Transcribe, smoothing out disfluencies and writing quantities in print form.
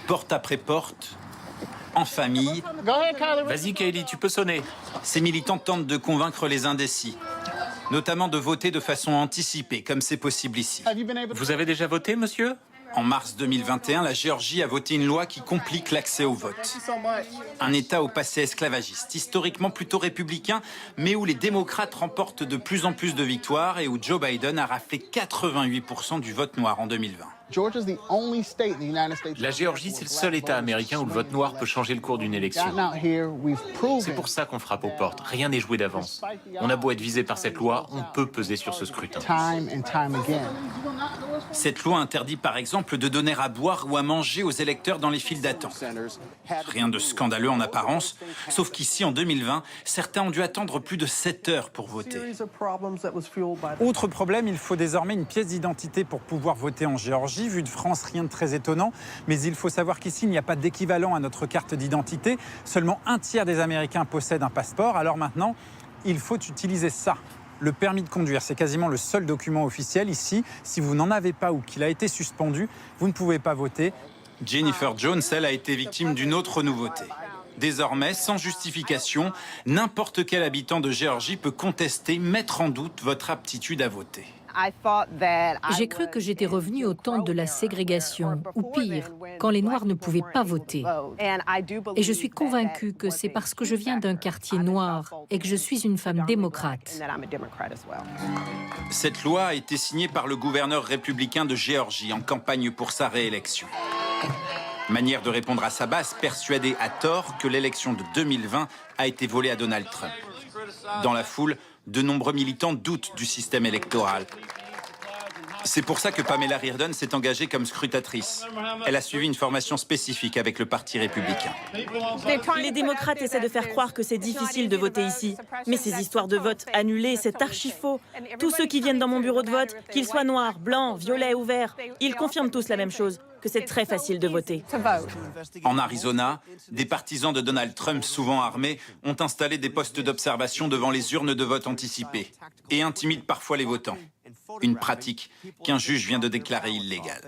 porte après porte, en famille. Vas-y, Kaylee, tu peux sonner. Ces militants tentent de convaincre les indécis, notamment de voter de façon anticipée, comme c'est possible ici. Vous avez déjà voté, monsieur? En mars 2021, la Géorgie a voté une loi qui complique l'accès au vote. Un État au passé esclavagiste, historiquement plutôt républicain, mais où les démocrates remportent de plus en plus de victoires et où Joe Biden a raflé 88% du vote noir en 2020. La Géorgie, c'est le seul État américain où le vote noir peut changer le cours d'une élection. C'est pour ça qu'on frappe aux portes. Rien n'est joué d'avance. On a beau être visé par cette loi, on peut peser sur ce scrutin. Cette loi interdit par exemple de donner à boire ou à manger aux électeurs dans les files d'attente. Rien de scandaleux en apparence, sauf qu'ici en 2020, certains ont dû attendre plus de 7 heures pour voter. Autre problème, il faut désormais une pièce d'identité pour pouvoir voter en Géorgie. Vu de France, rien de très étonnant, mais il faut savoir qu'ici, il n'y a pas d'équivalent à notre carte d'identité. Seulement un tiers des Américains possèdent un passeport. Alors maintenant, il faut utiliser ça. Le permis de conduire, c'est quasiment le seul document officiel ici. Si vous n'en avez pas ou qu'il a été suspendu, vous ne pouvez pas voter. Jennifer Jones, elle, a été victime d'une autre nouveauté. Désormais, sans justification, n'importe quel habitant de Géorgie peut contester, mettre en doute votre aptitude à voter. J'ai cru que j'étais revenue au temps de la ségrégation, ou pire, quand les Noirs ne pouvaient pas voter. Et je suis convaincue que c'est parce que je viens d'un quartier noir et que je suis une femme démocrate. Cette loi a été signée par le gouverneur républicain de Géorgie en campagne pour sa réélection. Manière de répondre à sa base, persuadée à tort que l'élection de 2020 a été volée à Donald Trump. Dans la foule, de nombreux militants doutent du système électoral. C'est pour ça que Pamela Reardon s'est engagée comme scrutatrice. Elle a suivi une formation spécifique avec le Parti républicain. Les démocrates essaient de faire croire que c'est difficile de voter ici. Mais ces histoires de vote annulés, c'est archi faux. Tous ceux qui viennent dans mon bureau de vote, qu'ils soient noirs, blancs, violets ou verts, ils confirment tous la même chose, que c'est très facile de voter. En Arizona, des partisans de Donald Trump, souvent armés, ont installé des postes d'observation devant les urnes de vote anticipées et intimident parfois les votants. Une pratique qu'un juge vient de déclarer illégale.